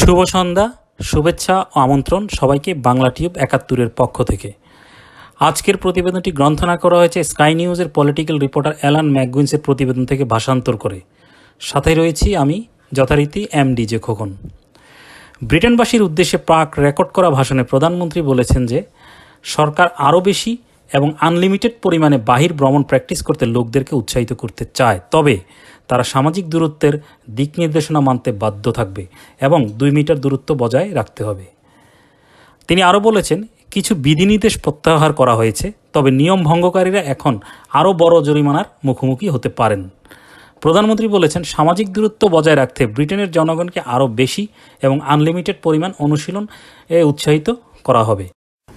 শুভ সন্ধ্যা, শুভেচ্ছা ও আমন্ত্রণ সবাইকে বাংলা টিউব ৭১-এর পক্ষ থেকে। আজকের প্রতিবেদনটি গ্রন্থনা করা হয়েছে স্কাই নিউজের পলিটিক্যাল রিপোর্টার অ্যালান ম্যাকগুইন্সের প্রতিবেদন থেকে ভাষান্তর করে। সাথে রয়েছি আমি যথারীতি MDJ খোকন। ব্রিটেনবাসীর উদ্দেশ্যে প্রাক রেকর্ড করা ভাষণে প্রধানমন্ত্রী বলেছেন যে সরকার আরও বেশি এবং আনলিমিটেড পরিমাণে বাহির ভ্রমণ প্র্যাকটিস করতে লোকদেরকে উৎসাহিত করতে চায়, তবে তারা সামাজিক দূরত্বের দিক নির্দেশনা মানতে বাধ্য থাকবে এবং 2 মিটার দূরত্ব বজায় রাখতে হবে। তিনি আরও বলেছেন, কিছু বিধিনির্দেশ প্রত্যাহার করা হয়েছে, তবে নিয়ম ভঙ্গকারীরা এখন আরও বড় জরিমানার মুখোমুখি হতে পারেন। প্রধানমন্ত্রী বলেছেন, সামাজিক দূরত্ব বজায় রাখতে ব্রিটেনের জনগণকে আরও বেশি এবং আনলিমিটেড পরিমাণ অনুশীলন উৎসাহিত করা হবে।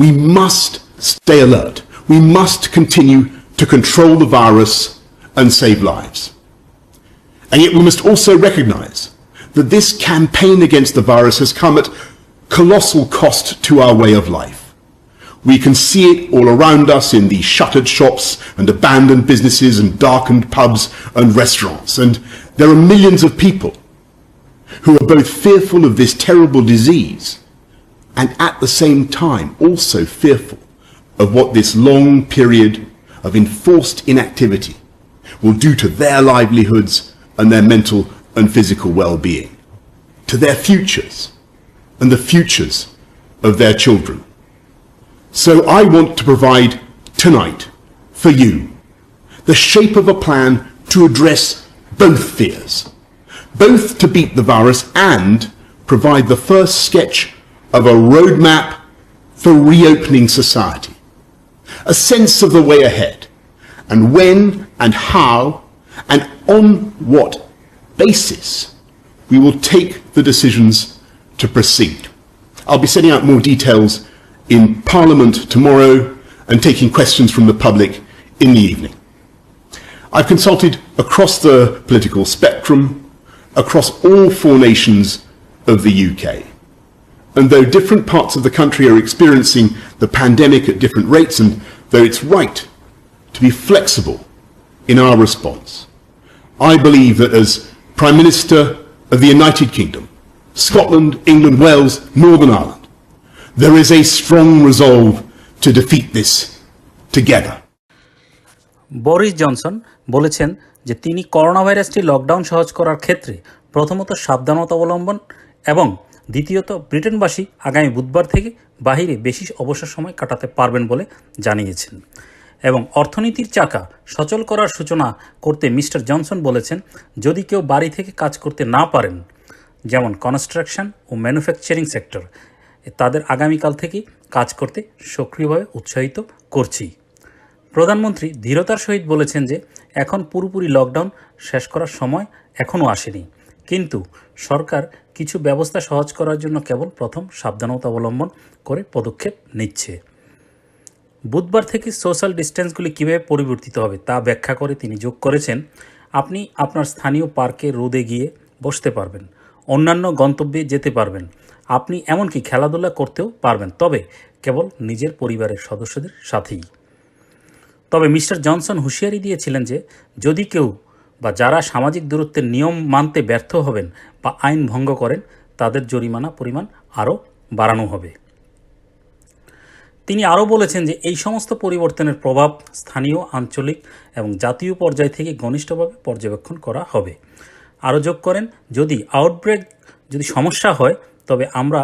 We must stay alert. We must continue to control the virus and save lives. And yet we must also recognise that this campaign against the virus has come at colossal cost to our way of life. We can see it all around us in the shuttered shops and abandoned businesses and darkened pubs and restaurants. And there are millions of people who are both fearful of this terrible disease and at the same time also fearful of what this long period of enforced inactivity will do to their livelihoods and their mental and physical well-being, to their futures and the futures of their children. So I want to provide tonight for you the shape of a plan to address both fears, both to beat the virus and provide the first sketch of a roadmap for reopening society, a sense of the way ahead, and when and how and on what basis we will take the decisions to proceed. I'll be sending out more details in Parliament tomorrow and taking questions from the public in the evening. I've consulted across the political spectrum, across all 4 nations of the UK. And though different parts of the country are experiencing the pandemic at different rates, and though it's right to be flexible in our response, I believe that as Prime Minister of the United Kingdom, Scotland, England, Wales, Northern Ireland, there is a strong resolve to defeat this together. Boris Johnson বলেছেন যে তিনি corona ভাইরাসটি lockdown সহজ করার ক্ষেত্রে প্রথমত সাবধানতা অবলম্বন এবং দ্বিতীয়ত ব্রিটেনবাসী আগামী বুধবার থেকে বাহিরে বেশি অবসর সময় কাটাতে পারবেন বলে জানিয়েছেন। এবং অর্থনীতির চাকা সচল করার সূচনা করতে মিস্টার জনসন বলেছেন, যদি কেউ বাড়ি থেকে কাজ করতে না পারেন, যেমন কনস্ট্রাকশন ও ম্যানুফ্যাকচারিং সেক্টর, তাদের আগামীকাল থেকে কাজ করতে সক্রিয়ভাবে উৎসাহিত করছি। প্রধানমন্ত্রী দৃঢ়তার সহিত বলেছেন যে এখন পুরোপুরি লকডাউন শেষ করার সময় এখনও আসেনি, কিন্তু সরকার কিছু ব্যবস্থা সহজ করার জন্য কেবল প্রথম সাবধানতা অবলম্বন করে পদক্ষেপ নিচ্ছে। বুধবার থেকে সোশ্যাল ডিস্টেন্সগুলি কীভাবে পরিবর্তিত হবে তা ব্যাখ্যা করে তিনি যোগ করেছেন, আপনি আপনার স্থানীয় পার্কে রোদে গিয়ে বসতে পারবেন, অন্যান্য গন্তব্যে যেতে পারবেন, আপনি এমনকি খেলাধুলা করতেও পারবেন, তবে কেবল নিজের পরিবারের সদস্যদের সাথেই। তবে মিস্টার জনসন হুঁশিয়ারি দিয়েছিলেন যে যদি কেউ বা যারা সামাজিক দূরত্বের নিয়ম মানতে ব্যর্থ হবেন বা আইন ভঙ্গ করেন, তাদের জরিমানা পরিমাণ আরও বাড়ানো হবে। তিনি আরও বলেছেন যে এই সমস্ত পরিবর্তনের প্রভাব স্থানীয়, আঞ্চলিক এবং জাতীয় পর্যায় থেকে ঘনিষ্ঠভাবে পর্যবেক্ষণ করা হবে। আরও যোগ করেন, যদি সমস্যা হয় তবে আমরা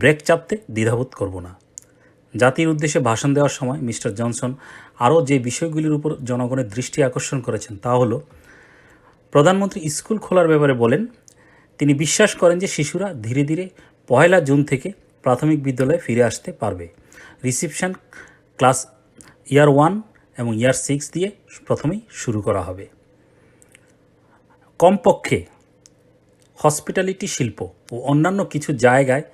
ব্রেক চাপতে দ্বিধাবোধ করব না। জাতির উদ্দেশ্যে ভাষণ দেওয়ার সময় মিস্টার জনসন আরও যে বিষয়গুলির উপর জনগণের দৃষ্টি আকর্ষণ করেছেন তা হলো, প্রধানমন্ত্রী স্কুল খোলার ব্যাপারে বলেন, তিনি বিশ্বাস করেন যে শিশুরা ধীরে ধীরে 1 জুন থেকে প্রাথমিক বিদ্যালয়ে ফিরে আসতে পারবে। রিসেপশন ক্লাস ইয়ার 1 এবং ইয়ার 6 দিয়ে প্রথমেই শুরু করা হবে। কমপক্ষে হসপিটালিটি শিল্প ও অন্যান্য কিছু জায়গায়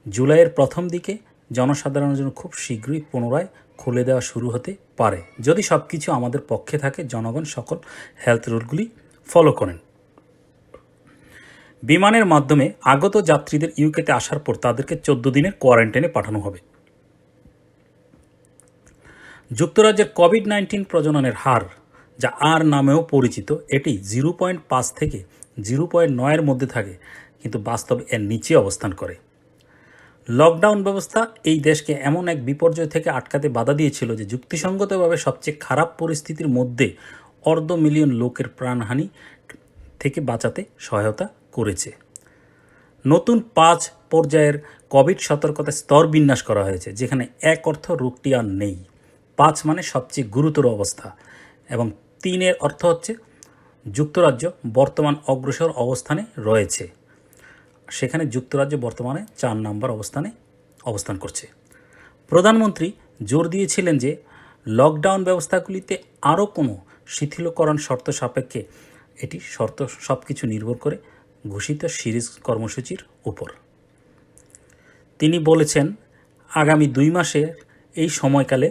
জুলাইয়ের প্রথম দিকে জনসাধারণের জন্য খুব শীঘ্রই পুনরায় খুলে দেওয়া শুরু হতে পারে, যদি সব কিছু আমাদের পক্ষে থাকে, জনগণ সকল হেলথ রুলগুলি ফলো করেন। বিমানের মাধ্যমে আগত যাত্রীদের ইউকেতে আসার পর তাদেরকে 14 দিনের কোয়ারেন্টাইনে পাঠানো হবে। যুক্তরাজ্যের কোভিড-19 প্রজননের হার, যা আর নামেও পরিচিত, এটি 0.5 থেকে 0.9 এর মধ্যে থাকে, কিন্তু বাস্তবে এর নিচে অবস্থান করে। লকডাউন ব্যবস্থা এই দেশকে এমন এক বিপর্যয় থেকে আটকাতে বাধা দিয়েছিল যে যুক্তিসঙ্গতভাবে সবচেয়ে খারাপ পরিস্থিতির মধ্যে অর্ধ মিলিয়ন লোকের প্রাণহানি থেকে বাঁচাতে সহায়তা করেছে। নতুন 5 পর্যায়ের কোভিড সতর্কতা স্তর বিন্যাস করা হয়েছে, যেখানে এক অর্থ রোগটি আর নেই, 5 মানে সবচেয়ে গুরুতর অবস্থা, এবং 3 এর অর্থ হচ্ছে যুক্তরাজ্য বর্তমান অগ্রসর অবস্থানে রয়েছে। সেখানে যুক্তরাজ্য বর্তমানে 4 নম্বর অবস্থানে অবস্থান করছে। প্রধানমন্ত্রী জোর দিয়েছিলেন যে লকডাউন ব্যবস্থাগুলিতে আরও কোনো শিথিলকরণ শর্ত সাপেক্ষে এটি শর্ত সব কিছু নির্ভর করে ঘোষিত সিরিজ কর্মসূচির উপর। তিনি বলেছেন, আগামী 2 মাসের এই সময়কালে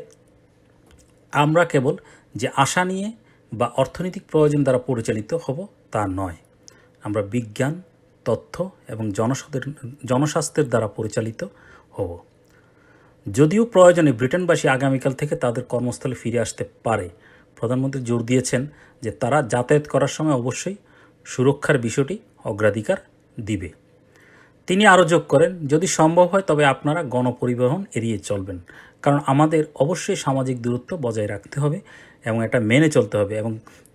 আমরা কেবল যে আশা নিয়ে বা অর্থনৈতিক প্রয়োজন দ্বারা পরিচালিত হব তা নয়, আমরা বিজ্ঞান, তথ্য এবং জনস্বাস্থ্যের দ্বারা পরিচালিত হব। যদিও প্রয়োজনে ব্রিটেনবাসী আগামীকাল থেকে তাদের কর্মস্থলে ফিরে আসতে পারে, প্রধানমন্ত্রী জোর দিয়েছেন যে তারা যাতায়াত করার সময় অবশ্যই সুরক্ষার বিষয়টি অগ্রাধিকার দিবে। তিনি আরও যোগ করেন, যদি সম্ভব হয় তবে আপনারা গণপরিবহন এড়িয়ে চলবেন, কারণ আমাদের অবশ্যই সামাজিক দূরত্ব বজায় রাখতে হবে এবং এটা মেনে চলতে হবে, এবং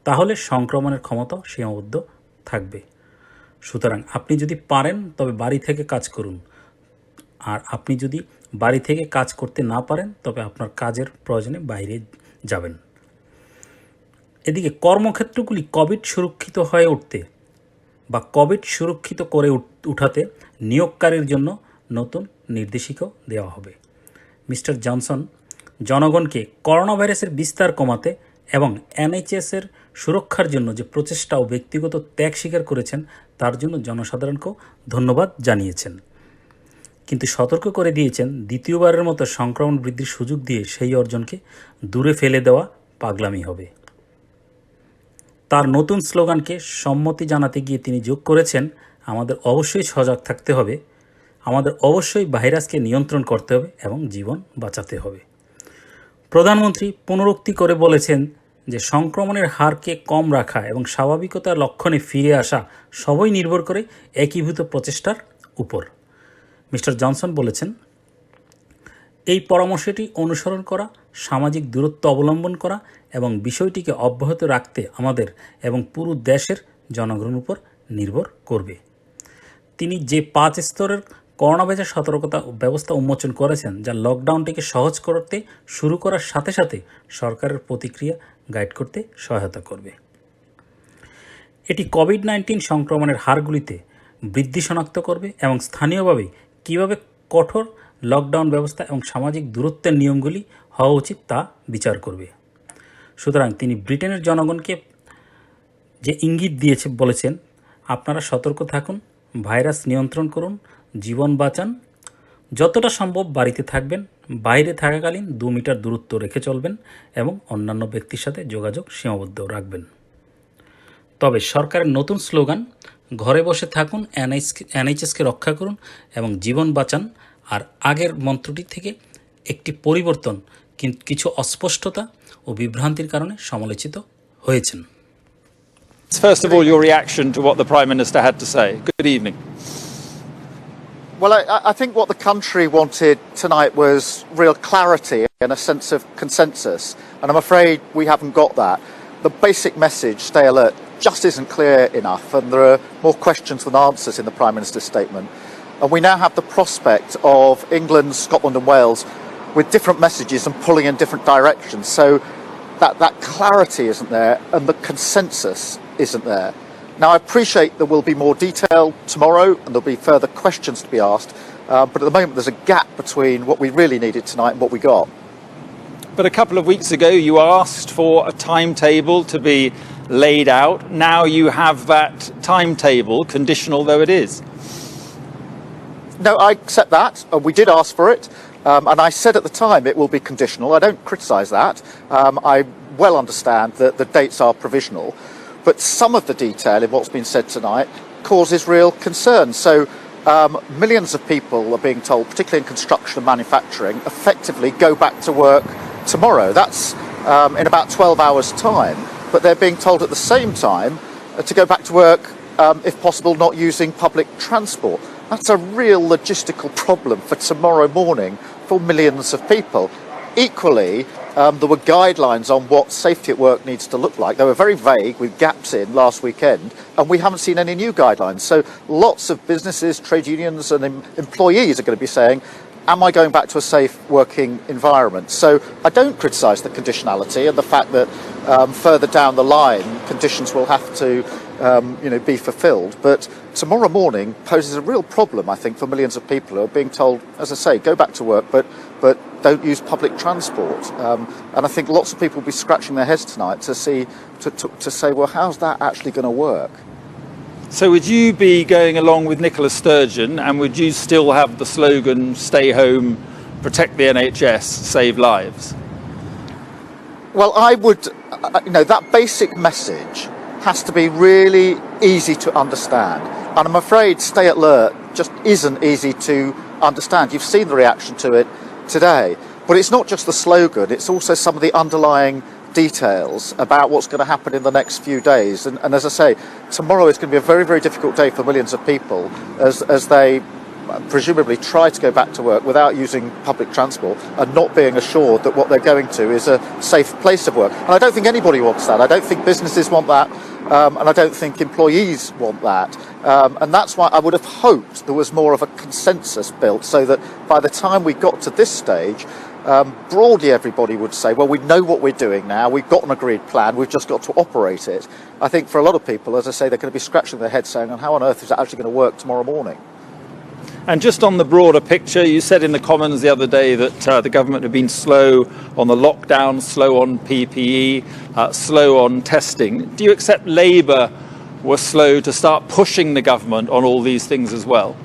তাহলে সংক্রমণের ক্ষমতাও সীমাবদ্ধ থাকবে। সুতরাং আপনি যদি পারেন তবে বাড়ি থেকে কাজ করুন, আর আপনি যদি বাড়ি থেকে কাজ করতে না পারেন তবে আপনার কাজের প্রয়োজনে বাইরে যাবেন। এদিকে কর্মক্ষেত্রগুলি কোভিড সুরক্ষিত হয়ে উঠতে বা কোভিড সুরক্ষিত করে উঠাতে নিয়োগকারীর জন্য নতুন নির্দেশিকাও দেওয়া হবে। মিস্টার জনসন জনগণকে করোনা ভাইরাসের বিস্তার কমাতে এবং এনএইচএসের সুরক্ষার জন্য যে প্রচেষ্টা ও ব্যক্তিগত ত্যাগ স্বীকার করেছেন তার জন্য জনসাধারণকেও ধন্যবাদ জানিয়েছেন, কিন্তু সতর্ক করে দিয়েছেন দ্বিতীয়বারের মতো সংক্রমণ বৃদ্ধির সুযোগ দিয়ে সেই অর্জনকে দূরে ফেলে দেওয়া পাগলামি হবে। তার নতুন স্লোগানকে সম্মতি জানাতে গিয়ে তিনি যোগ করেছেন, আমাদের অবশ্যই সজাগ থাকতে হবে, আমাদের অবশ্যই ভাইরাসকে নিয়ন্ত্রণ করতে হবে এবং জীবন বাঁচাতে হবে। প্রধানমন্ত্রী পুনরুক্তি করে বলেছেন যে সংক্রমণের হারকে কম রাখা এবং স্বাভাবিকতার লক্ষণে ফিরে আসা সবই নির্ভর করে একীভূত প্রচেষ্টার উপর। মিস্টার জনসন বলেছেন, এই পরামর্শটি অনুসরণ করা, সামাজিক দূরত্ব অবলম্বন করা এবং বিষয়টিকে অব্যাহত রাখতে আমাদের এবং পুরো দেশের জনগণের উপর নির্ভর করবে। তিনি যে 5 স্তরের করোনা ভাইরাস সতর্কতা ব্যবস্থা উন্মোচন করেছেন, যা লকডাউনটিকে সহজ করতে শুরু করার সাথে সাথে সরকারের প্রতিক্রিয়া গাইড করতে সহায়তা করবে। এটি কোভিড-19 সংক্রমণের হারগুলিতে বৃদ্ধি শনাক্ত করবে এবং স্থানীয়ভাবে কীভাবে কঠোর লকডাউন ব্যবস্থা এবং সামাজিক দূরত্বের নিয়মগুলি হওয়া উচিত তা বিচার করবে। সুতরাং তিনি ব্রিটেনের জনগণকে যে ইঙ্গিত বলেছেন, আপনারা সতর্ক থাকুন, ভাইরাস নিয়ন্ত্রণ করুন, জীবন বাঁচান, যতটা সম্ভব বাড়িতে থাকবেন, বাইরে থাকাকালীন 2 মিটার দূরত্ব রেখে চলবেন এবং অন্যান্য ব্যক্তির সাথে যোগাযোগ সীমাবদ্ধ রাখবেন। তবে সরকারের নতুন স্লোগান, ঘরে বসে থাকুন, এনএইচএসকে রক্ষা করুন এবং জীবন বাঁচান, আর আগের মন্ত্রটি থেকে একটি পরিবর্তন কিন্তু কিছু অস্পষ্টতা ও বিভ্রান্তির কারণে সমালোচিত হয়েছেন। First of all, your reaction to what the Prime Minister had to say. Good evening. Well, I think what the country wanted tonight was real clarity and a sense of consensus, and I'm afraid we haven't got that. The basic message, stay alert, just isn't clear enough, and there are more questions than answers in the Prime Minister's statement. And we now have the prospect of England, Scotland and Wales with different messages and pulling in different directions. So that clarity isn't there and the consensus isn't there. Now, I appreciate there will be more detail tomorrow and there'll be further questions to be asked, but at the moment there's a gap between what we really needed tonight and what we got. But a couple of weeks ago you asked for a timetable to be laid out. Now you have that timetable, conditional though it is. No, I accept that. We did ask for it. And I said at the time it will be conditional. I don't criticise that. I well understand that the dates are provisional. But some of the detail in what's been said tonight causes real concern. So millions of people are being told, particularly in construction and manufacturing, effectively go back to work tomorrow. That's in about 12 hours' time. But they're being told at the same time to go back to work if possible, not using public transport. That's a real logistical problem for tomorrow morning for millions of people. Equally, there were guidelines on what safety at work needs to look like. They were very vague with gaps in last weekend, and we haven't seen any new guidelines. So lots of businesses, trade unions and employees are going to be saying, am I going back to a safe working environment? So I don't criticise the conditionality and the fact that further down the line conditions will have to be fulfilled. But tomorrow morning poses a real problem, I think, for millions of people who are being told, as I say, go back to work, but don't use public transport. And I think lots of people will be scratching their heads tonight to say, well, how's that actually going to work? So would you be going along with Nicola Sturgeon, and would you still have the slogan, stay home, protect the NHS, save lives? Well, I would, that basic message has to be really easy to understand. And I'm afraid stay alert just isn't easy to understand. You've seen the reaction to it today. But it's not just the slogan, it's also some of the underlying details about what's going to happen in the next few days. And as I say, tomorrow is going to be a very, very difficult day for millions of people as they presumably try to go back to work without using public transport and not being assured that what they're going to is a safe place of work. And I don't think anybody wants that. I don't think businesses want that, and I don't think employees want that. And that's why I would have hoped there was more of a consensus built, so that by the time we got to this stage, broadly everybody would say, well, we know what we're doing now, we've got an agreed plan, we've just got to operate it. I think for a lot of people, as I say, they're going to be scratching their heads saying, how on earth is it actually going to work tomorrow morning? And just on the broader picture, you said in the Commons the other day that the government had been slow on the lockdown, slow on PPE, slow on testing. Do you accept Labour were slow to start pushing the government on all these things as well?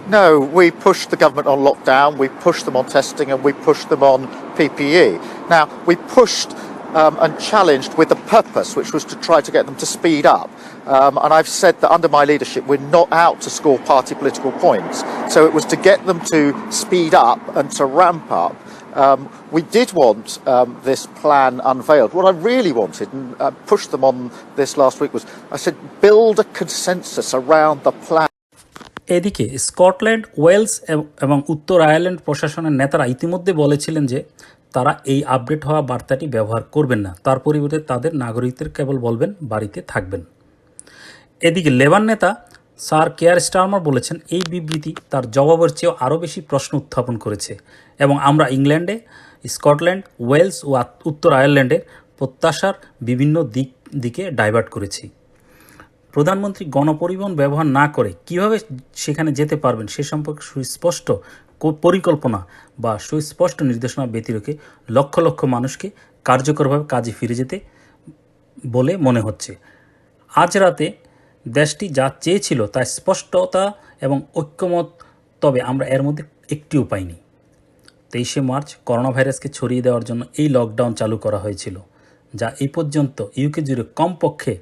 No, we pushed the government on lockdown, we pushed them on testing, and we pushed them on PPE. Now, we pushed and challenged with a purpose, which was to try to get them to speed up. And I've said that under my leadership, we're not out to score party political points. So it was to get them to speed up and to ramp up. We did want this plan unveiled. What I really wanted, and pushed them on this last week, was I said, build a consensus around the plan. এদিকে Scotland, Wales এবং উত্তর Ireland প্রশাসনের নেতারা ইতিমধ্যে বলেছিলেন যে তারা এই আপডেট হওয়া বার্তাটি ব্যবহার করবেন না, তার পরিবর্তে তাদের নাগরিকদের কেবল বলবেন বাড়িতে থাকবেন। এদিকে লেবার নেতা স্যার কেয়ার স্টারমার বলেছেন এই বিবৃতি তার জবাবের চেয়েও আরও বেশি প্রশ্ন উত্থাপন করেছে এবং আমরা ইংল্যান্ডে, স্কটল্যান্ড, ওয়েলস ও উত্তর আয়ারল্যান্ডের প্রত্যাশার বিভিন্ন দিকে ডাইভার্ট করেছি। প্রধানমন্ত্রী গণপরিবহন ব্যবহার না করে কিভাবে সেখানে যেতে পারবেন সে সম্পর্কে সুস্পষ্ট পরিকল্পনা বা সুস্পষ্ট নির্দেশনা ব্যতিরেকে লক্ষ লক্ষ মানুষকে কার্যকরভাবে কাজে ফিরে যেতে বলে মনে হচ্ছে। আজ রাতে দেশটি যা চেয়েছিল তা স্পষ্টতা এবং ঐক্যমত, তবে আমরা এর মধ্যে একটিও পাইনি। 23শে মার্চ করোনা ভাইরাসকে ছড়িয়ে দেওয়ার জন্য এই লকডাউন চালু করা হয়েছিল, যা এই পর্যন্ত ইউকে জুড়ে কমপক্ষে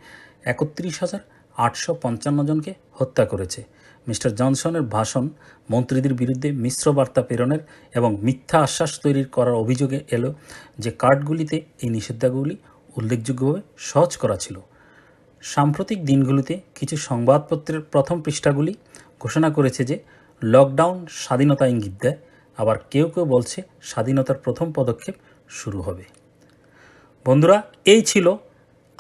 31,855 জনকে হত্যা করেছে। মিস্টার জনসনের ভাষণ মন্ত্রীদের বিরুদ্ধে মিশ্র বার্তা প্রেরণের এবং মিথ্যা আশ্বাস তৈরি করার অভিযোগে এলো যে কার্ডগুলিতে এই নিষেধাজ্ঞাগুলি উল্লেখযোগ্যভাবে সহজ করা ছিল। সাম্প্রতিক দিনগুলিতে কিছু সংবাদপত্রের প্রথম পৃষ্ঠাগুলি ঘোষণা করেছে যে লকডাউন স্বাধীনতা ইঙ্গিত দেয়, আবার কেউ কেউ বলছে স্বাধীনতার প্রথম পদক্ষেপ শুরু হবে। বন্ধুরা, এই ছিল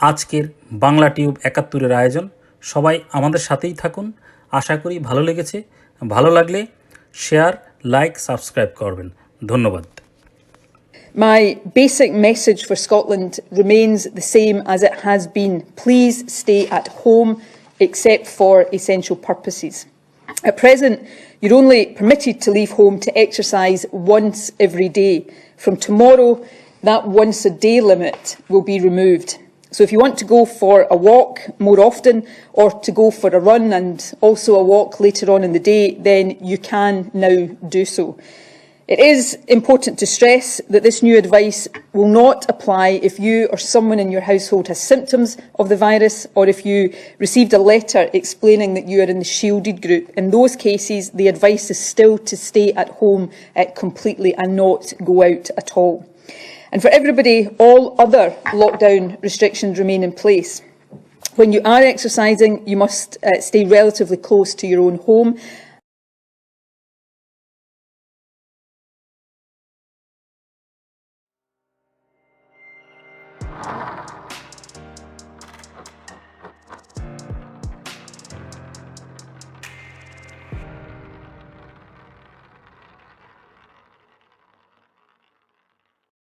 আজকের বাংলা টিউব ৭১-এর আয়োজন। সবাই আমাদের সাথেই থাকুন, আশা করি ভালো লেগেছে। ভালো লাগলে শেয়ার, লাইক, সাবস্ক্রাইব করবেন। ধন্যবাদ। My basic message for Scotland remains the same as it has been. Please stay at home except for essential purposes. At present, you're only permitted to leave home to exercise once every day. From tomorrow, that once a day limit will be removed. So if you want to go for a walk more often or to go for a run and also a walk later on in the day, then you can now do so. It is important to stress that this new advice will not apply if you or someone in your household has symptoms of the virus, or if you received a letter explaining that you are in the shielded group. In those cases, the advice is still to stay at home completely and not go out at all. And for everybody, all other lockdown restrictions remain in place. When you are exercising, you must stay relatively close to your own home,